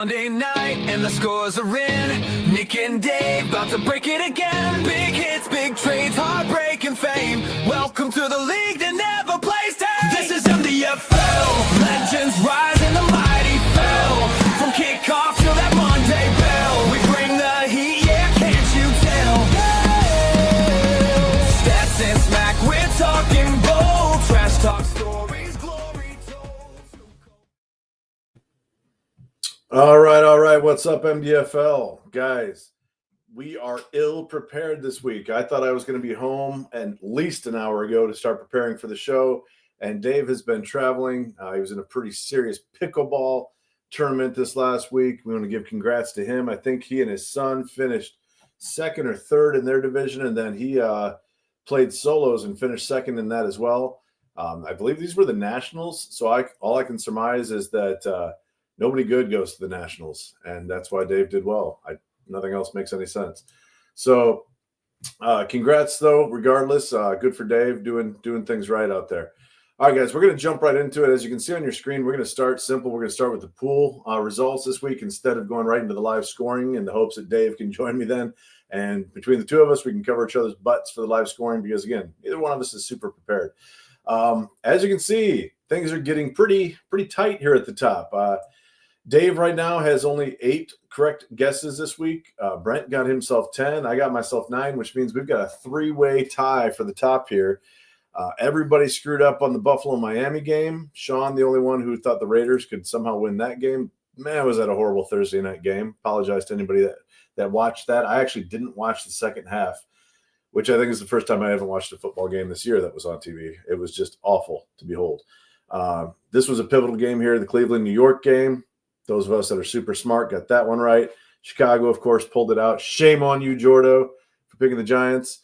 Monday night and the scores are in. Nick and Dave about to break it again. Big hits, big trades, heartbreak and fame. Welcome to the league that never plays tame. This is MDFL. Legends rise and the mighty fell. From kickoff till that Monday bell. We bring the heat, yeah, can't you tell? Stats and smack, we're talking bold. Trash talk stories, glory told. All right. What's up, MDFL? Guys, we are ill prepared this week. I thought I was going to be home at least an hour ago to start preparing for the show, and Dave has been traveling. He was in a pretty serious pickleball tournament this last week. We want to give congrats to him. I think he and his son finished second or third in their division, and then he played solos and finished second in that as well. I believe these were the Nationals, so all I can surmise is that nobody good goes to the Nationals, and that's why Dave did well. Nothing else makes any sense. So congrats, though, regardless. Good for Dave doing things right out there. All right, guys, we're going to jump right into it. As you can see on your screen, we're going to start simple. We're going to start with the pool results this week instead of going right into the live scoring in the hopes that Dave can join me then. And between the two of us, we can cover each other's butts for the live scoring because, again, neither one of us is super prepared. As you can see, things are getting pretty tight here at the top. Dave right now has only 8 correct guesses this week. Brent got himself 10. I got myself 9, which means we've got a 3-way tie for the top here. Everybody screwed up on the Buffalo-Miami game. Sean, the only one who thought the Raiders could somehow win that game. Man, was that a horrible Thursday night game. Apologize to anybody that watched that. I actually didn't watch the second half, which I think is the first time I haven't watched a football game this year that was on TV. It was just awful to behold. This was a pivotal game here, the Cleveland-New York game. Those of us that are super smart got that one right. Chicago, of course, pulled it out. Shame on you, Jordo, for picking the Giants.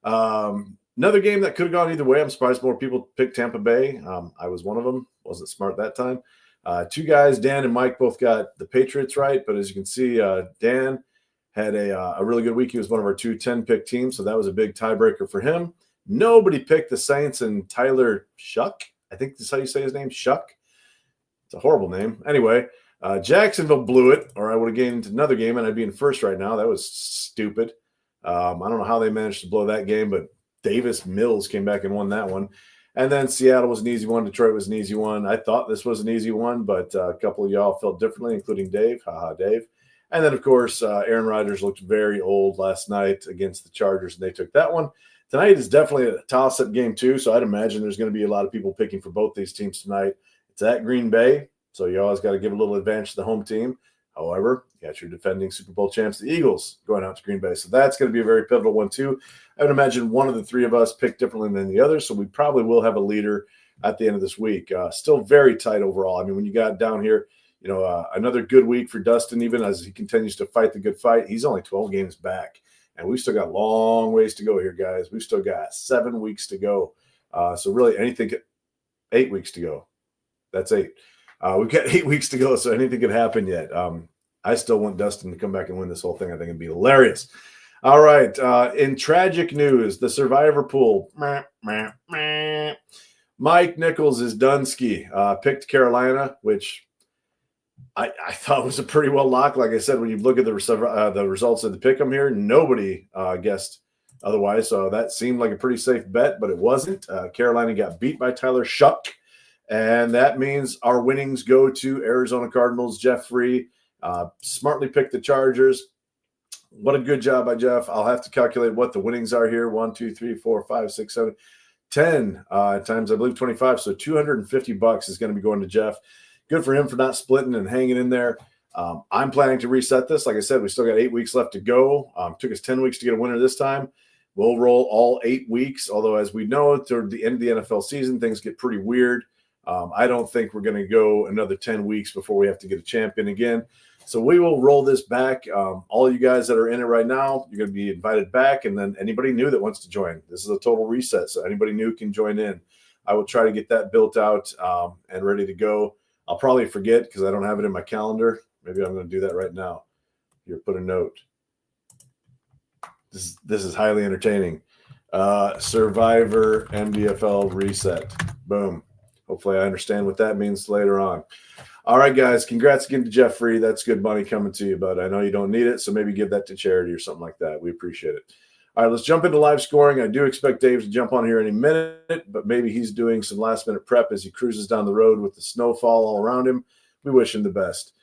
Another game that could have gone either way. I'm surprised more people picked Tampa Bay. I was one of them. Wasn't smart that time. 2 guys, Dan and Mike, both got the Patriots right. But as you can see, Dan had a really good week. He was one of our 2 10-pick teams, so that was a big tiebreaker for him. Nobody picked the Saints and Tyler Shuck. I think that's how you say his name, Shuck. It's a horrible name. Anyway, Jacksonville blew it, or I would have gained another game, and I'd be in first right now. That was stupid. I don't know how they managed to blow that game, but Davis Mills came back and won that one. And then Seattle was an easy one. Detroit was an easy one. I thought this was an easy one, but a couple of y'all felt differently, including Dave. Haha, Dave. And then, of course, Aaron Rodgers looked very old last night against the Chargers, and they took that one. Tonight is definitely a toss-up game, too, so I'd imagine there's going to be a lot of people picking for both these teams tonight. It's at Green Bay. So you always got to give a little advantage to the home team. However, you got your defending Super Bowl champs, the Eagles, going out to Green Bay. So that's going to be a very pivotal one, too. I would imagine one of the 3 of us picked differently than the other, so we probably will have a leader at the end of this week. Still very tight overall. I mean, when you got down here, another good week for Dustin, even as he continues to fight the good fight. He's only 12 games back, and we've still got long ways to go here, guys. We've still got 7 weeks to go. So really 8 weeks to go. That's 8. We've got 8 weeks to go, so anything could happen yet. I still want Dustin to come back and win this whole thing. I think it'd be hilarious. All right. In tragic news, the Survivor pool. Mike Nichols is Dunsky. Picked Carolina, which I thought was a pretty well lock. Like I said, when you look at the results of the pick'em here, nobody guessed otherwise. So that seemed like a pretty safe bet, but it wasn't. Carolina got beat by Tyler Shuck. And that means our winnings go to Arizona Cardinals. Jeff Free smartly picked the Chargers. What a good job by Jeff. I'll have to calculate what the winnings are here. 1, 2, 3, 4, 5, 6, 7, 10 times, I believe, 25. So $250 is going to be going to Jeff. Good for him for not splitting and hanging in there. I'm planning to reset this. Like I said, we still got 8 weeks left to go. Took us 10 weeks to get a winner this time. We'll roll all 8 weeks, although as we know, toward the end of the NFL season, things get pretty weird. I don't think we're going to go another 10 weeks before we have to get a champion again. So we will roll this back. All you guys that are in it right now, you're going to be invited back. And then anybody new that wants to join, this is a total reset. So anybody new can join in. I will try to get that built out and ready to go. I'll probably forget because I don't have it in my calendar. Maybe I'm going to do that right now. Here, put a note. This is highly entertaining. Survivor MDFL reset. Boom. Hopefully I understand what that means later on. All right, guys. Congrats again to Jeffrey. That's good money coming to you, but I know you don't need it, so maybe give that to charity or something like that. We appreciate it. All right, let's jump into live scoring. I do expect Dave to jump on here any minute, but maybe he's doing some last-minute prep as he cruises down the road with the snowfall all around him. We wish him the best.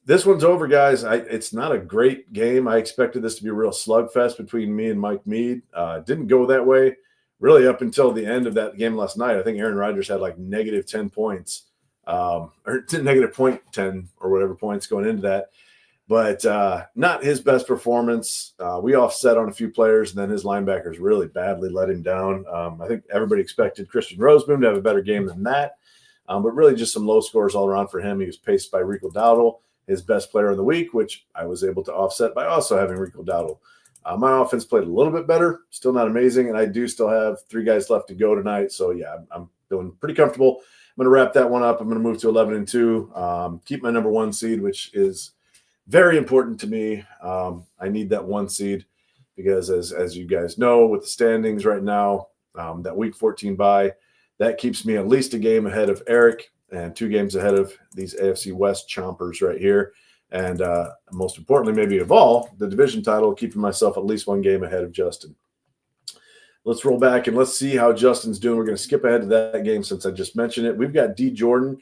This one's over, guys. It's not a great game. I expected this to be a real slugfest between me and Mike Mead. Didn't go that way really up until the end of that game last night. I think Aaron Rodgers had like negative 10 points. Or negative 0.10 or whatever points going into that. But not his best performance. We offset on a few players, and then his linebackers really badly let him down. I think everybody expected Christian Roseboom to have a better game than that. But really just some low scores all around for him. He was paced by Rico Dowdle, his best player of the week, which I was able to offset by also having Rico Dowdle. My offense played a little bit better, still not amazing, and I do still have 3 guys left to go tonight. So, yeah, I'm feeling pretty comfortable. I'm going to wrap that one up. I'm going to move to 11-2, keep my number 1 seed, which is very important to me. I need that 1 seed because, as you guys know, with the standings right now, that Week 14 bye, that keeps me at least a game ahead of Eric and 2 games ahead of these AFC West chompers right here. And most importantly, maybe of all, the division title, keeping myself at least 1 game ahead of Justin. Let's roll back and let's see how Justin's doing. We're going to skip ahead to that game since I just mentioned it. We've got D. Jordan.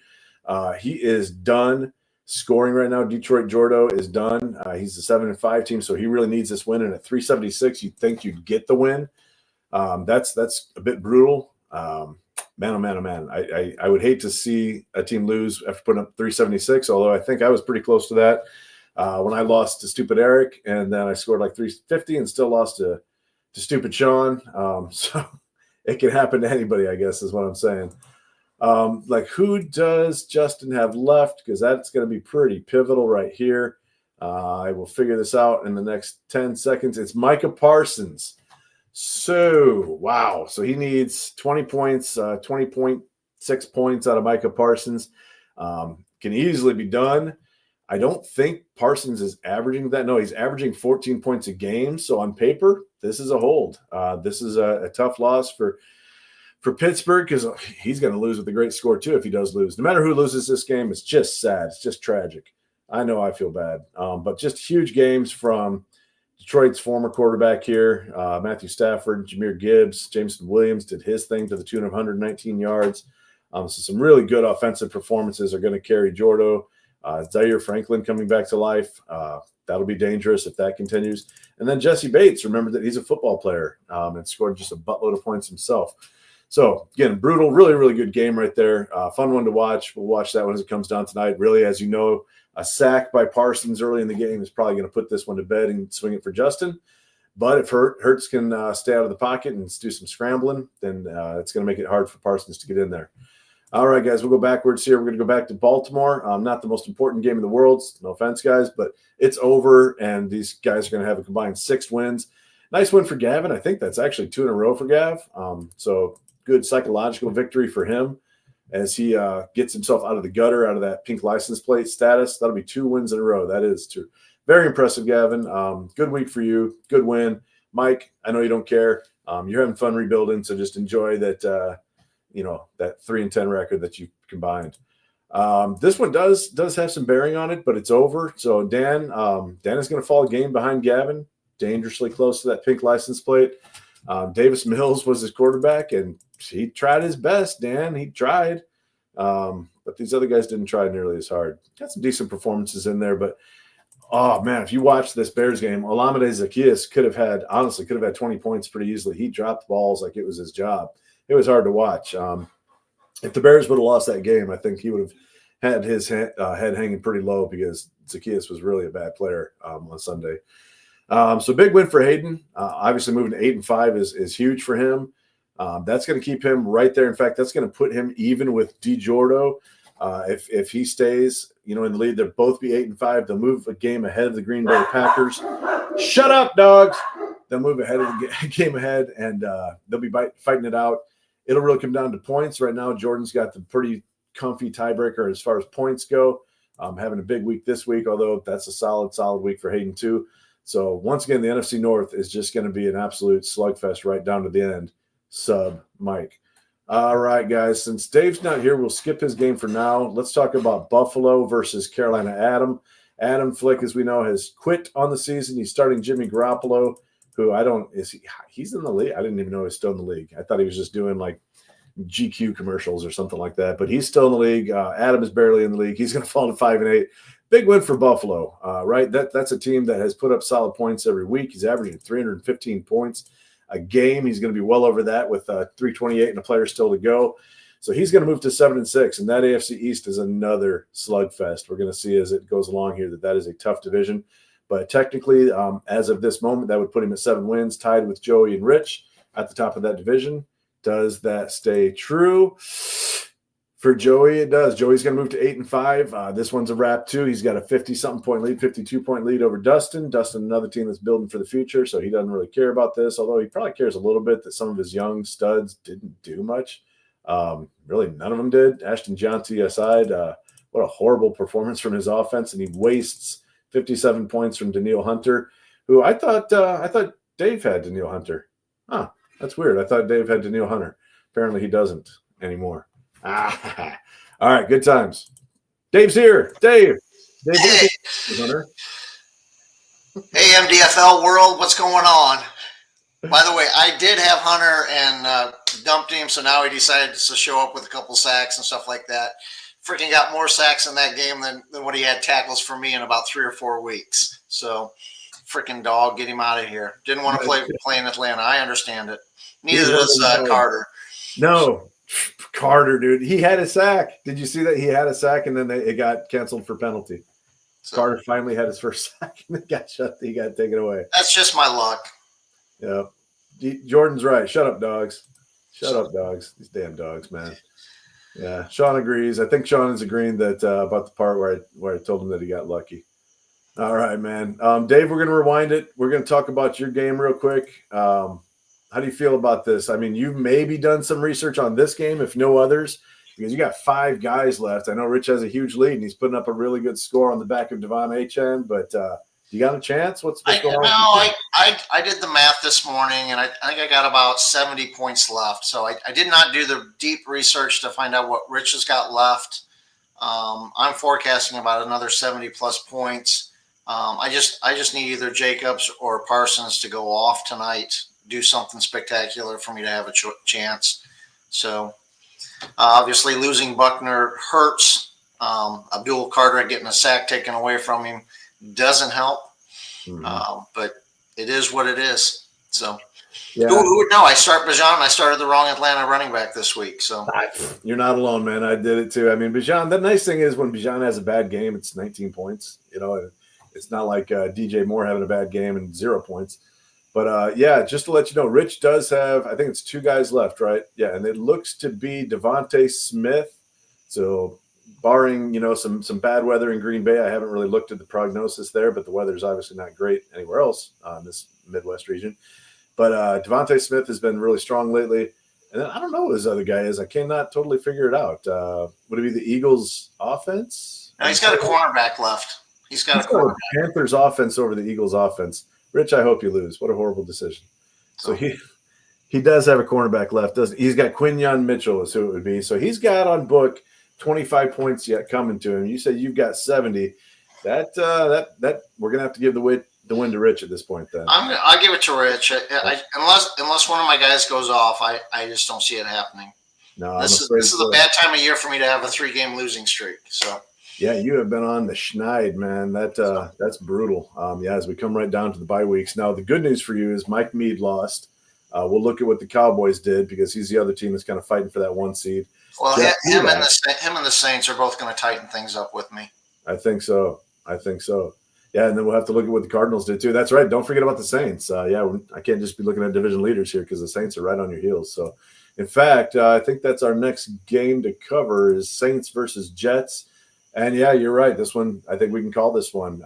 He is done scoring right now. Detroit Jordo is done. He's the 7-5 team, so he really needs this win. And at 376, you'd think you'd get the win. That's a bit brutal. Man, oh man, oh man. I would hate to see a team lose after putting up 376, although I think I was pretty close to that when I lost to Stupid Eric, and then I scored like 350 and still lost to Stupid Sean. So it can happen to anybody, I guess, is what I'm saying. Like, who does Justin have left? Because that's going to be pretty pivotal right here. I will figure this out in the next 10 seconds. It's Micah Parsons. So, wow. So he needs 20 points, 20.6 points out of Micah Parsons. Can easily be done. I don't think Parsons is averaging that. No, he's averaging 14 points a game. So on paper, this is a hold. This is a tough loss for Pittsburgh because he's going to lose with a great score too if he does lose. No matter who loses this game, it's just sad. It's just tragic. I know I feel bad. But just huge games from Detroit's former quarterback here, Matthew Stafford, Jahmyr Gibbs, Jameson Williams did his thing to the tune of 119 yards. So some really good offensive performances are going to carry Jordo. Zaire Franklin coming back to life. That'll be dangerous if that continues. And then Jesse Bates, remember that he's a football player and scored just a buttload of points himself. So, again, brutal, really, really good game right there. Fun one to watch. We'll watch that one as it comes down tonight. Really, as you know, a sack by Parsons early in the game is probably going to put this one to bed and swing it for Justin. But if Hurts can stay out of the pocket and do some scrambling, then it's going to make it hard for Parsons to get in there. All right, guys, we'll go backwards here. We're going to go back to Baltimore. Not the most important game in the world. No offense, guys, but it's over, and these guys are going to have a combined 6 wins. Nice win for Gavin. I think that's actually 2 in a row for Gav. So good psychological victory for him as he gets himself out of the gutter, out of that pink license plate status. That'll be 2 wins in a row. That is true. Very impressive, Gavin. Good week for you. Good win. Mike, I know you don't care. You're having fun rebuilding, so just enjoy that, that 3-10 record that you combined. This one does have some bearing on it, but it's over. So Dan is going to fall a game behind Gavin, dangerously close to that pink license plate. Davis Mills was his quarterback, and he tried his best, Dan. He tried. But these other guys didn't try nearly as hard. Got some decent performances in there, but oh, man, if you watch this Bears game, Olamide Zaccheaus could have had 20 points pretty easily. He dropped balls like it was his job. It was hard to watch. If the Bears would have lost that game, I think he would have had his head hanging pretty low because Zaccheaus was really a bad player on Sunday. So big win for Hayden. Obviously moving to 8-5 is huge for him. That's going to keep him right there. In fact, that's going to put him even with DiGiordo. If he stays, in the lead, they'll both be 8-5. They'll move a game ahead of the Green Bay Packers. Shut up, dogs. They'll move ahead of the game ahead, and they'll be fighting it out. It'll really come down to points. Right now, Jordan's got the pretty comfy tiebreaker as far as points go. Having a big week this week, although that's a solid week for Hayden too. So once again, the NFC North is just going to be an absolute slugfest right down to the end. Sub Mike. All right, guys. Since Dave's not here, we'll skip his game for now. Let's talk about Buffalo versus Carolina. Adam Flick, as we know, has quit on the season. He's starting Jimmy Garoppolo, who he's in the league. I didn't even know he was still in the league. I thought he was just doing like GQ commercials or something like that, but he's still in the league. Adam is barely in the league. He's going to fall to 5-8. Big win for Buffalo, right? That's a team that has put up solid points every week. He's averaging 315 points a game. He's going to be well over that with 328 and a player still to go. So he's going to move to 7-6, and that AFC East is another slugfest. We're going to see as it goes along here that is a tough division. But technically, as of this moment, that would put him at 7 wins, tied with Joey and Rich at the top of that division. Does that stay true? For Joey, it does. Joey's going to move to 8-5. This one's a wrap, too. He's got a 50-something point lead, 52-point lead over Dustin. Dustin, another team that's building for the future, so he doesn't really care about this, although he probably cares a little bit that some of his young studs didn't do much. Really, none of them did. Ashton Johnson aside, what a horrible performance from his offense, and he wastes 57 points from Daniil Hunter, who I thought Dave had Daniil Hunter. Huh, that's weird. I thought Dave had Daniil Hunter. Apparently he doesn't anymore. All right, good times. Dave's here. Dave. Hey. Hunter. Hey, MDFL world, what's going on? By the way, I did have Hunter and dumped him, so now he decided to show up with a couple sacks and stuff like that. Freaking got more sacks in that game than what he had tackles for me in about 3 or 4 weeks. So, freaking dog, get him out of here. Didn't want to play in Atlanta. I understand it. Neither does Carter. No. Carter, dude. He had a sack. Did you see that? He had a sack, and then it got canceled for penalty. So, Carter finally had his first sack, and it got he got taken away. That's just my luck. Yeah. Jordan's right. Shut up, dogs. Shut up, dogs. These damn dogs, man. Yeah. Sean agrees. I think Sean is agreeing that about the part where I told him that he got lucky. All right, man. Dave, we're going to rewind it. We're going to talk about your game real quick. How do you feel about this? I mean, you've maybe done some research on this game, if no others, because you got 5 guys left. I know Rich has a huge lead, and he's putting up a really good score on the back of Devon H.N., but you got a chance? What's going on? No, I did the math this morning, and I think I got about 70 points left. So I did not do the deep research to find out what Rich has got left. I'm forecasting about another 70-plus points. I just need either Jacobs or Parsons to go off tonight, do something spectacular for me to have a chance. So obviously losing Buckner hurts. Abdul Carter getting a sack taken away from him doesn't help. Mm-hmm. But it is what it is. So yeah. Who would know? I start Bijan. I started the wrong Atlanta running back this week. So you're not alone, man. I did it too. I mean, Bijan, the nice thing is when Bijan has a bad game, it's 19 points. You know, it's not like DJ Moore having a bad game and 0 points. But, yeah, just to let you know, Rich does have, I think it's 2 guys left, right? Yeah, and it looks to be Devontae Smith. So barring, some bad weather in Green Bay, I haven't really looked at the prognosis there, but the weather's obviously not great anywhere else in this Midwest region. But Devontae Smith has been really strong lately. And then I don't know who his other guy is. I cannot totally figure it out. Would it be the Eagles' offense? No, he's got a cornerback left. He's got a cornerback. Panthers' offense over the Eagles' offense. Rich, I hope you lose. What a horrible decision. So he does have a cornerback left, doesn't he? He's got Quinyon Mitchell is who it would be. So he's got on book 25 points yet coming to him. You said you've got 70. That we're gonna have to give the win to Rich at this point. Then I'll give it to Rich. Unless one of my guys goes off, I just don't see it happening. No, this is a bad time of year for me to have a 3-game losing streak. So. Yeah, you have been on the schneid, man. That's brutal. Yeah, as we come right down to the bye weeks. Now, the good news for you is Mike Mead lost. We'll look at what the Cowboys did because he's the other team that's kind of fighting for that 1 seed. Well, him and the Saints are both going to tighten things up with me. I think so. Yeah, and then we'll have to look at what the Cardinals did too. That's right. Don't forget about the Saints. Yeah, I can't just be looking at division leaders here because the Saints are right on your heels. So, in fact, I think that's our next game to cover is Saints versus Jets. And, yeah, you're right. This one, I think we can call this one.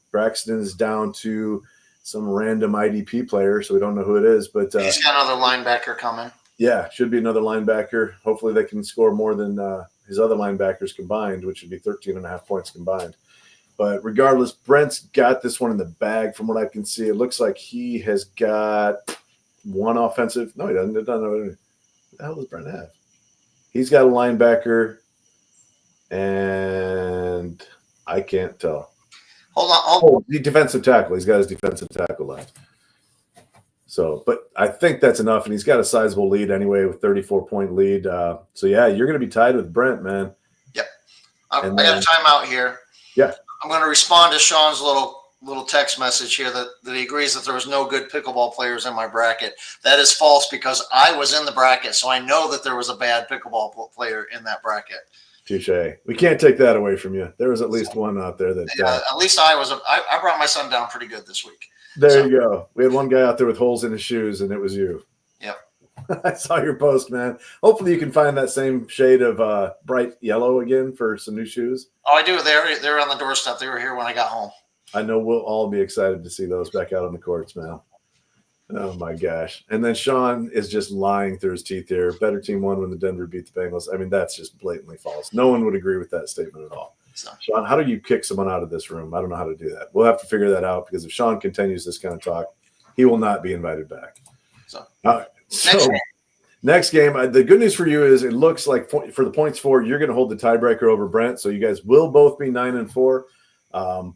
Braxton is down to some random IDP player, so we don't know who it is. But he's got another linebacker coming. Yeah, should be another linebacker. Hopefully they can score more than his other linebackers combined, which would be 13.5 points combined. But regardless, Brent's got this one in the bag from what I can see. It looks like he has got one offensive. No, he doesn't. What the hell does Brent have? He's got a linebacker, and I can't tell. Hold on. Oh, the defensive tackle. He's got his defensive tackle left. So, but I think that's enough, and he's got a sizable lead anyway with 34-point lead. So, yeah, you're going to be tied with Brent, man. Yep. I got a timeout here. Yeah. I'm going to respond to Sean's little text message here that he agrees that there was no good pickleball players in my bracket. That is false because I was in the bracket, so I know that there was a bad pickleball player in that bracket. Touche. We can't take that away from you. There was at least one out there that. Yeah, at least I brought my son down pretty good this week. There you go. We had one guy out there with holes in his shoes, and it was you. Yep. I saw your post, man. Hopefully you can find that same shade of bright yellow again for some new shoes. Oh, I do. They're on the doorstep. They were here when I got home. I know we'll all be excited to see those back out on the courts, man. Oh, my gosh. And then Sean is just lying through his teeth here. Better team won when the Denver beat the Bengals. I mean, that's just blatantly false. No one would agree with that statement at all. So, Sean, how do you kick someone out of this room? I don't know how to do that. We'll have to figure that out because if Sean continues this kind of talk, he will not be invited back. So, next game, the good news for you is it looks like for the points for, you're going to hold the tiebreaker over Brent. So you guys will both be 9-4.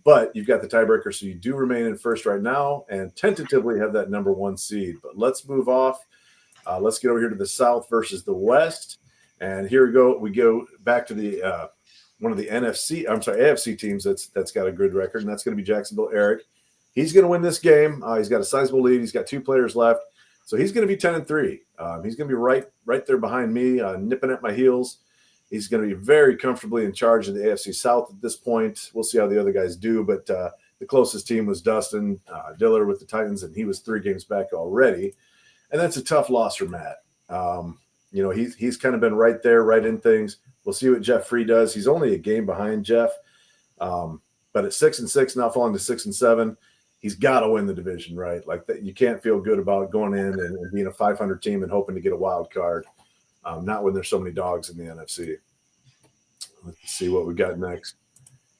But you've got the tiebreaker, so you do remain in first right now and tentatively have that number 1 seed. But let's move off. Let's get over here to the South versus the West. And here we go. We go back to the one of the AFC teams that's got a good record, and that's going to be Jacksonville Eric. He's going to win this game. He's got a sizable lead. He's got 2 players left. So he's going to be 10-3. He's going to be right there behind me, nipping at my heels. He's going to be very comfortably in charge of the AFC South at this point. We'll see how the other guys do, but the closest team was Dustin Diller with the Titans, and he was 3 games back already. And that's a tough loss for Matt. He's kind of been right there, right in things. We'll see what Jeff Free does. He's only a game behind Jeff, but at 6-6, now falling to 6-7, he's got to win the division, right? Like that, you can't feel good about going in and being a 500 team and hoping to get a wild card. Not when there's so many dogs in the NFC. Let's see what we got next.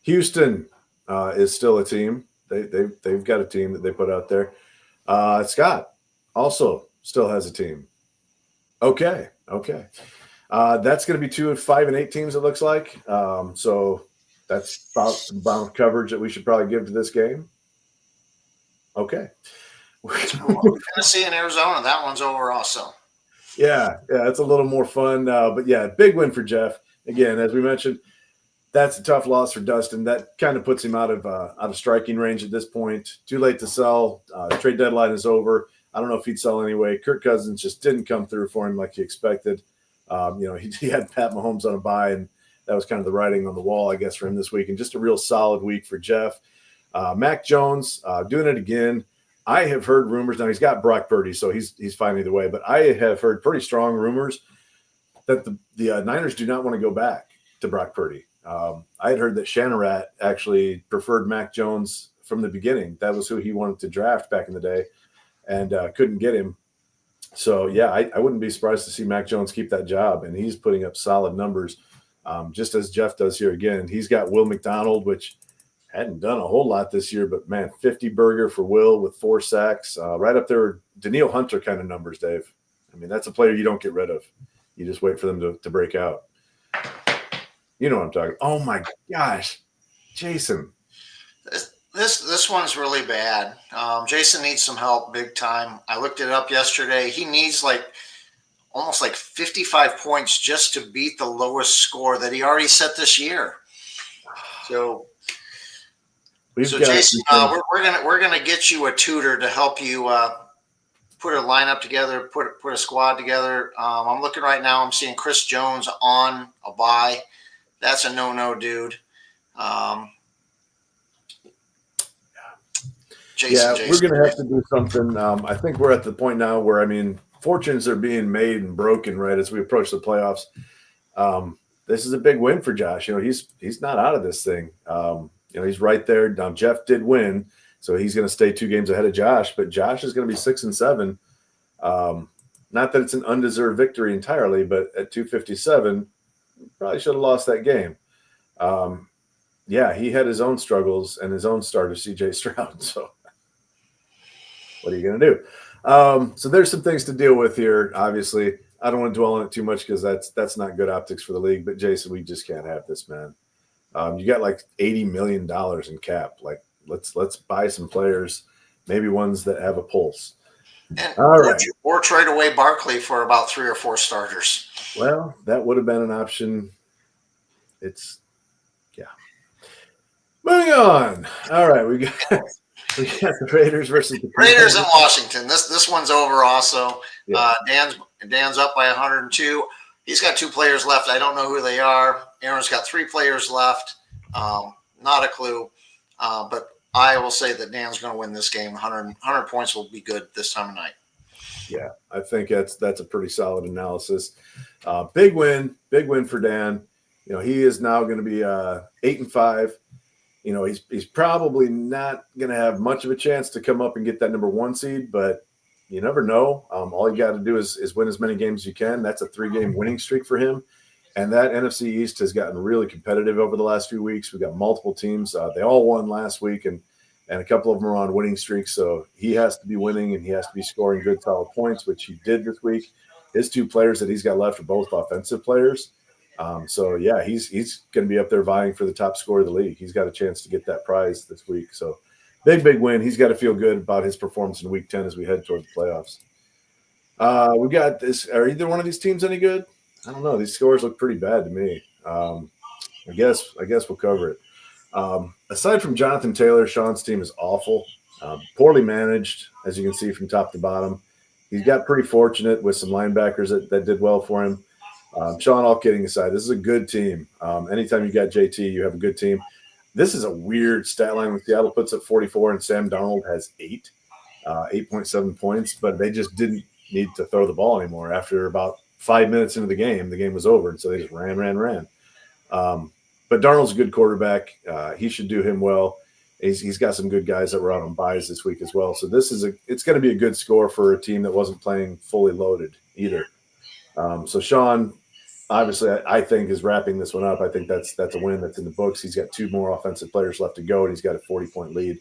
Houston is still a team. They've got a team that they put out there. Scott also still has a team. Okay. That's going to be 2 of 5 and 8 teams, it looks like. So that's about the amount of coverage that we should probably give to this game. Okay. Tennessee and Arizona, that one's over also. Yeah, it's a little more fun. But, yeah, big win for Jeff. Again, as we mentioned, that's a tough loss for Dustin. That kind of puts him out of striking range at this point. Too late to sell. Trade deadline is over. I don't know if he'd sell anyway. Kirk Cousins just didn't come through for him like he expected. He had Pat Mahomes on a bye, and that was kind of the writing on the wall, I guess, for him this week. And just a real solid week for Jeff. Mac Jones doing it again. I have heard rumors. Now, he's got Brock Purdy, so he's fine either way. But I have heard pretty strong rumors that the Niners do not want to go back to Brock Purdy. I had heard that Shanarat actually preferred Mac Jones from the beginning. That was who he wanted to draft back in the day and couldn't get him. So, yeah, I wouldn't be surprised to see Mac Jones keep that job, and he's putting up solid numbers, just as Jeff does here again. He's got Will McDonald, which hadn't done a whole lot this year, but, man, 50 burger for Will with 4 sacks. Right up there, Daniil Hunter kind of numbers, Dave. I mean, that's a player you don't get rid of. You just wait for them to break out. You know what I'm talking about. Oh, my gosh. Jason. This one's really bad. Jason needs some help big time. I looked it up yesterday. He needs almost 55 points just to beat the lowest score that he already set this year. So Jason, we're gonna get you a tutor to help you put a lineup together, put a squad together. I'm looking right now. I'm seeing Chris Jones on a bye. That's a no, dude. Jason. We're going to have to do something. I think we're at the point now where, fortunes are being made and broken, right, as we approach the playoffs. This is a big win for Josh. He's not out of this thing. He's right there. Jeff did win, so he's going to stay 2 games ahead of Josh, but Josh is going to be 6-7. Not that it's an undeserved victory entirely, but at 257, probably should have lost that game. He had his own struggles and his own starter, CJ Stroud. So what are you going to do? So there's some things to deal with here, obviously. I don't want to dwell on it too much because that's not good optics for the league. But Jason, we just can't have this, man. You got like $80 million in cap. Like let's buy some players, maybe ones that have a pulse. And All right. or trade away Barkley for about 3 or 4 starters. Well, that would have been an option. Yeah. Moving on. All right, we got the Raiders versus the Raiders in Washington. This one's over also. Yeah. Dan's up by 102. He's got 2 players left. I don't know who they are. Aaron's got 3 players left. Not a clue. But I will say that Dan's going to win this game. 100 points will be good this time of night. Yeah, I think that's a pretty solid analysis. Big win for Dan. You know, he is now going to be 8-5. You know, he's probably not going to have much of a chance to come up and get that number 1 seed, but you never know. All you got to do is win as many games as you can. That's a 3-game winning streak for him. And that NFC East has gotten really competitive over the last few weeks. We've got multiple teams. They all won last week, and a couple of them are on winning streaks. So he has to be winning, and he has to be scoring good, solid points, which he did this week. His 2 players that he's got left are both offensive players. So, yeah, he's going to be up there vying for the top scorer of the league. He's got a chance to get that prize this week. So, big win. He's got to feel good about his performance in Week 10 as we head toward the playoffs. We got this. Are either one of these teams any good? I don't know. These scores look pretty bad to me. I guess we'll cover it. Aside from Jonathan Taylor, Sean's team is awful, poorly managed, as you can see from top to bottom. He's got pretty fortunate with some linebackers that did well for him. Sean, all kidding aside, this is a good team. Anytime you got JT, you have a good team. This is a weird stat line when Seattle puts up 44 and Sam Darnold has 8.7 points, but they just didn't need to throw the ball anymore. After about 5 minutes into the game was over, and so they just ran. But Darnold's a good quarterback. He should do him well. He's got some good guys that were out on buys this week as well. So it's going to be a good score for a team that wasn't playing fully loaded either. So Sean, obviously, I think is wrapping this one up. I think that's a win that's in the books. He's got 2 more offensive players left to go, and he's got a 40-point lead.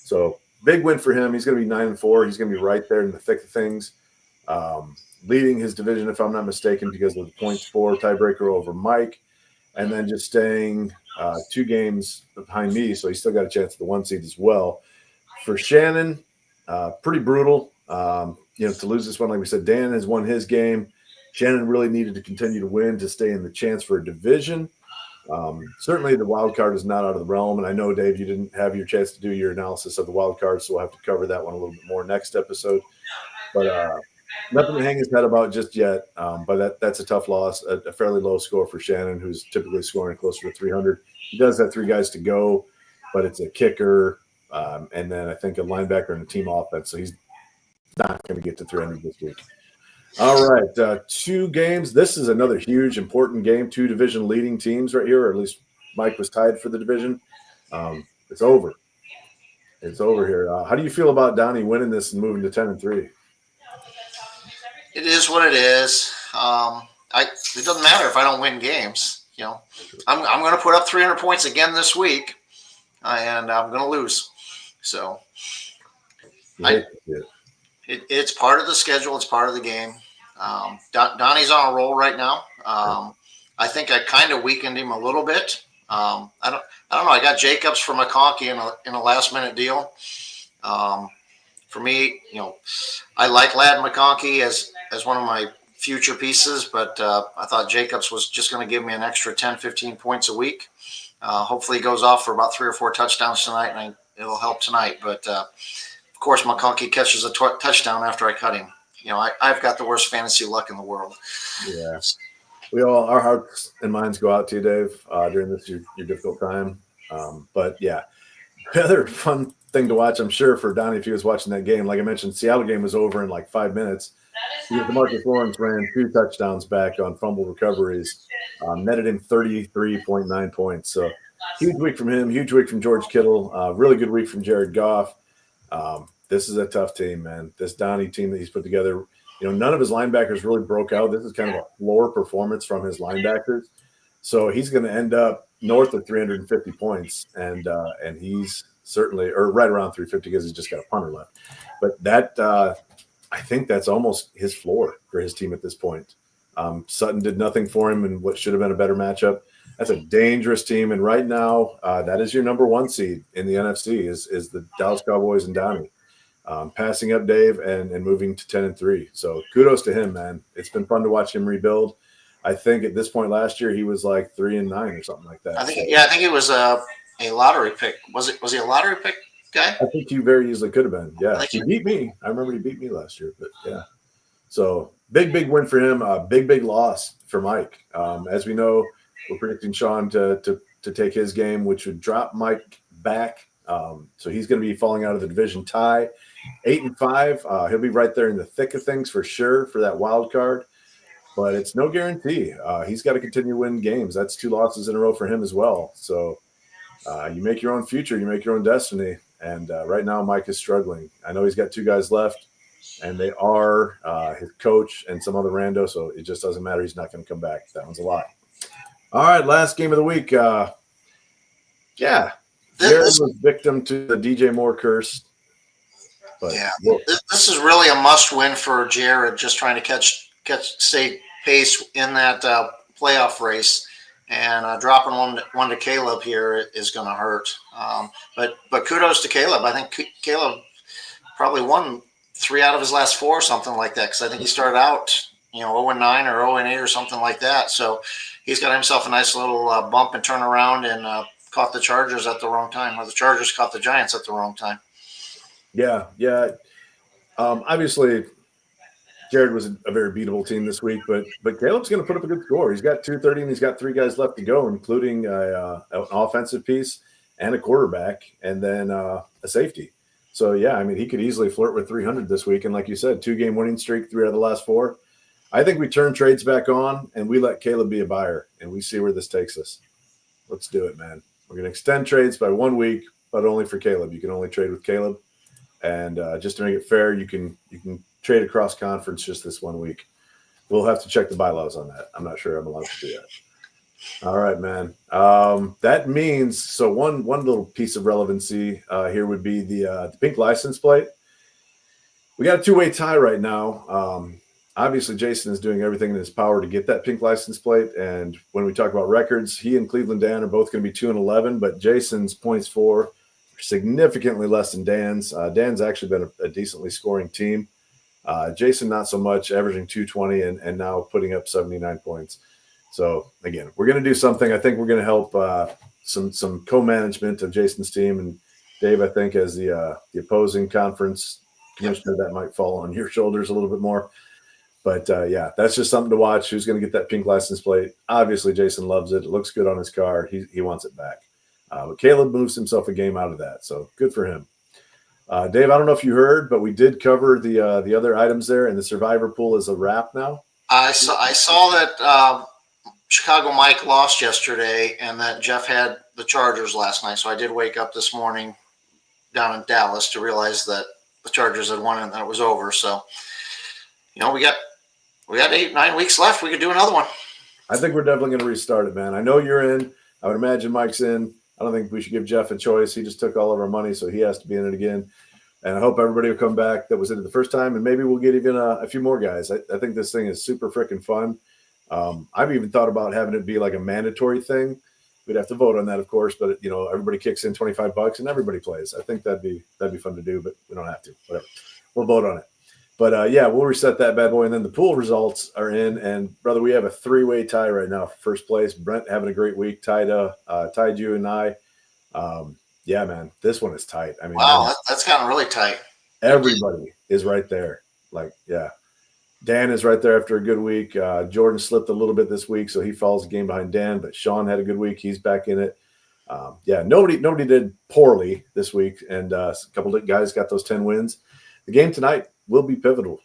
So big win for him. He's going to be 9-4. He's going to be right there in the thick of things, leading his division, if I'm not mistaken, because of the points for tiebreaker over Mike, and then just staying 2 games behind me. So he's still got a chance at the 1 seed as well. For Shannon, pretty brutal. To lose this one, like we said, Dan has won his game. Shannon really needed to continue to win to stay in the chance for a division. Certainly the wild card is not out of the realm. And I know, Dave, you didn't have your chance to do your analysis of the wild card, so we'll have to cover that one a little bit more next episode. But nothing to hang his head about just yet. But that's a tough loss, a fairly low score for Shannon, who's typically scoring closer to 300. He does have 3 guys to go, but it's a kicker, and then I think a linebacker and a team offense. So he's not going to get to 300 this week. All right, 2 games. This is another huge, important game. 2 division leading teams right here, or at least Mike was tied for the division. It's over. It's over here. How do you feel about Donnie winning this and moving to 10-3? It is what it is. It doesn't matter if I don't win games. You know, I'm going to put up 300 points again this week, and I'm going to lose. So it's part of the schedule. It's part of the game. Donnie's on a roll right now. I think I kind of weakened him a little bit. I don't know. I got Jacobs for McConkey in a last minute deal. For me, I like Ladd McConkey as one of my future pieces, but I thought Jacobs was just going to give me an extra 10, 15 points a week. Hopefully he goes off for about 3 or 4 touchdowns tonight, and it'll help tonight. But, of course, McConkey catches a touchdown after I cut him. I've got the worst fantasy luck in the world. Yeah. Our hearts and minds go out to you, Dave, during this your difficult time. But, yeah, the other fun thing to watch, I'm sure, for Donnie, if he was watching that game, like I mentioned, Seattle game was over in like 5 minutes. DeMarcus Lawrence ran 2 touchdowns back on fumble recoveries, netted him 33.9 points. So huge week from him, huge week from George Kittle, really good week from Jared Goff. This is a tough team, man. This Donnie team that he's put together, none of his linebackers really broke out. This is kind of a floor performance from his linebackers. So he's going to end up north of 350 points, and he's certainly, or right around 350 because he's just got a punter left. But that I think that's almost his floor for his team at this point. Sutton did nothing for him in what should have been a better matchup. That's a dangerous team, and right now, that is your number one seed in the NFC is the Dallas Cowboys and Downey. Passing up Dave and moving to 10-3. So kudos to him, man. It's been fun to watch him rebuild. I think at this point last year he was like 3-9 or something like that. I think he was a lottery pick. Was he a lottery pick guy? I think he very easily could have been. Yeah, he beat me. I remember he beat me last year, but yeah. So big win for him. Big loss for Mike. As we know, we're predicting Sean to take his game, which would drop Mike back. So he's going to be falling out of the division tie. 8-5. He'll be right there in the thick of things for sure for that wild card, but it's no guarantee. He's got to continue winning games. That's 2 losses in a row for him as well. So you make your own future, you make your own destiny. And right now, Mike is struggling. I know he's got 2 guys left, and they are his coach and some other rando. So it just doesn't matter. He's not going to come back. That one's a lot. All right, last game of the week. Jared was victim to the DJ Moore curse. But yeah, this is really a must-win for Jared. Just trying to stay pace in that playoff race, and dropping one to Caleb here is going to hurt. But kudos to Caleb. I think Caleb probably won 3 out of his last 4 or something like that. Because I think he started out 0-9 or 0-8 or something like that. So he's got himself a nice little bump and turn around, and caught the Chargers at the wrong time, or the Chargers caught the Giants at the wrong time. Yeah. Obviously, Jared was a very beatable team this week, but Caleb's going to put up a good score. He's got 230, and he's got 3 guys left to go, including an offensive piece and a quarterback, and then a safety. So, yeah, I mean, he could easily flirt with 300 this week. And like you said, 2-game winning streak, 3 out of the last 4. I think we turn trades back on, and we let Caleb be a buyer, and we see where this takes us. Let's do it, man. We're going to extend trades by 1 week, but only for Caleb. You can only trade with Caleb. And just to make it fair, you can trade across conference just this 1 week. We'll have to check the bylaws on that. I'm not sure I'm allowed to do that. All right, man. That means so one little piece of relevancy here would be the pink license plate. We got a 2-way tie right now. Obviously, Jason is doing everything in his power to get that pink license plate. And when we talk about records, he and Cleveland Dan are both going to be 2-11, but Jason's points for significantly less than Dan's. Dan's actually been a decently scoring team. Jason, not so much, averaging 220 and now putting up 79 points. So, again, we're going to do something. I think we're going to help some co-management of Jason's team. And Dave, I think as the opposing conference commissioner, that might fall on your shoulders a little bit more. But, yeah, that's just something to watch. Who's going to get that pink license plate? Obviously, Jason loves it. It looks good on his car. He wants it back. But Caleb moves himself a game out of that, so good for him. Dave, I don't know if you heard, but we did cover the other items there, and the survivor pool is a wrap now. I saw that Chicago Mike lost yesterday, and that Jeff had the Chargers last night. So I did wake up this morning down in Dallas to realize that the Chargers had won and that it was over. So, we got 8-9 weeks left. We could do another one. I think we're definitely going to restart it, man. I know you're in. I would imagine Mike's in. I don't think we should give Jeff a choice. He just took all of our money, so he has to be in it again. And I hope everybody will come back that was in it the first time, and maybe we'll get even a few more guys. I think this thing is super freaking fun. I've even thought about having it be like a mandatory thing. We'd have to vote on that, of course, but everybody kicks in $25 and everybody plays. I think that'd be fun to do, but we don't have to. Whatever. We'll vote on it. But yeah, we'll reset that bad boy, and then the pool results are in. And brother, we have a 3-way tie right now for first place. Brent having a great week, tied you and I. Yeah, man, this one is tight. I mean, wow, that's gotten really tight. Everybody is right there. Like, yeah, Dan is right there after a good week. Jordan slipped a little bit this week, so he falls a game behind Dan. But Sean had a good week; he's back in it. Yeah, nobody did poorly this week, and a couple of guys got those 10 wins. The game tonight will be pivotal.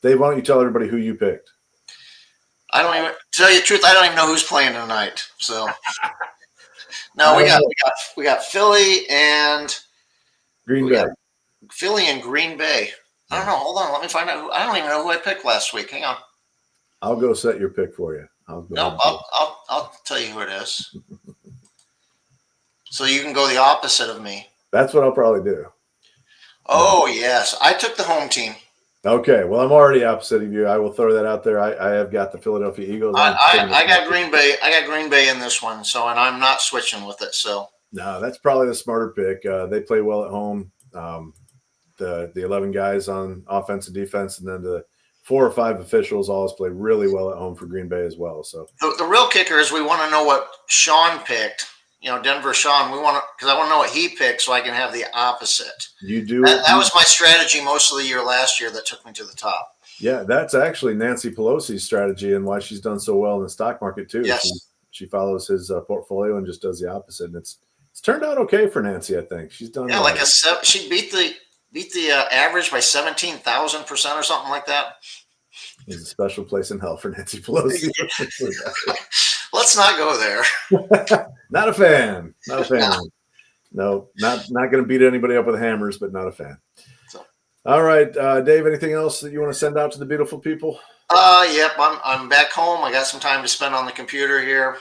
Dave, why don't you tell everybody who you picked? I don't even tell you the truth. I don't even know who's playing tonight. So no, we got Philly and Green Bay. Philly and Green Bay. I don't know. Hold on. Let me find out. I don't even know who I picked last week. Hang on. I'll go set your pick for you. I'll tell you who it is. So you can go the opposite of me. That's what I'll probably do. Oh, yes. I took the home team. Okay, well, I'm already opposite of you. I will throw that out there. I have got the Philadelphia Eagles. I got Green Bay. I got Green Bay in this one, so and I'm not switching with it. So no, that's probably the smarter pick. They play well at home. The 11 guys on offense and defense, and then the 4 or 5 officials always play really well at home for Green Bay as well. So the real kicker is we want to know what Sean picked. Denver Sean. We want to because I want to know what he picked so I can have the opposite. You do. That was my strategy most of the year last year that took me to the top. Yeah, that's actually Nancy Pelosi's strategy and why she's done so well in the stock market too. Yes. She follows his portfolio and just does the opposite, and it's turned out okay for Nancy. I think she's done. Yeah, like she beat the average by 17,000% or something like that. There's a special place in hell for Nancy Pelosi. Let's not go there. Not a fan. Not a fan. No, not going to beat anybody up with hammers, but not a fan. So. All right, Dave. Anything else that you want to send out to the beautiful people? Yep. I'm back home. I got some time to spend on the computer here.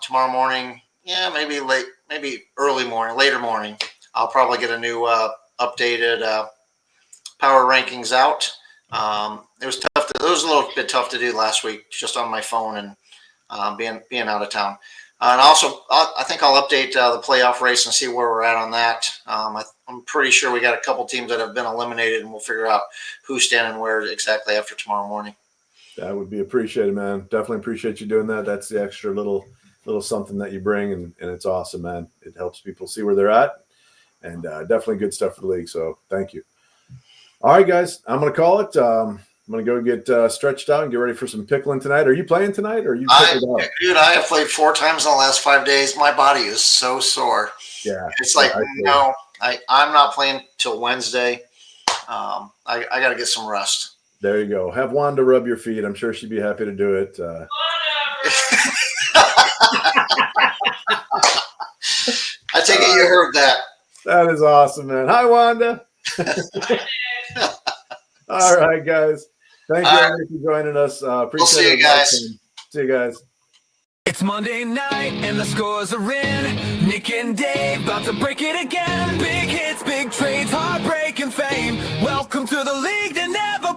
Tomorrow morning, maybe early morning, later morning, I'll probably get a new updated power rankings out. It was tough. It was a little bit tough to do last week, just on my phone and being out of town. And also, I think I'll update the playoff race and see where we're at on that. I'm pretty sure we got a couple teams that have been eliminated, and we'll figure out who's standing where exactly after tomorrow morning. That would be appreciated, man. Definitely appreciate you doing that. That's the extra little something that you bring, and it's awesome, man. It helps people see where they're at, and definitely good stuff for the league. So thank you. All right, guys, I'm going to call it. I'm going to go get stretched out and get ready for some pickling tonight. Are you playing tonight, or are you pickled out? Dude, I have played 4 times in the last 5 days. My body is so sore. Yeah. It's like, no, I'm not playing till Wednesday. I got to get some rest. There you go. Have Wanda rub your feet. I'm sure she'd be happy to do it. I take it you heard that. That is awesome, man. Hi, Wanda. All right, guys. Thank you everybody for joining us. Appreciate We'll see it. you guys. See you guys. It's Monday night and the scores are in. Nick and Dave about to break it again. Big hits, big trades, heartbreak and fame. Welcome to the league that never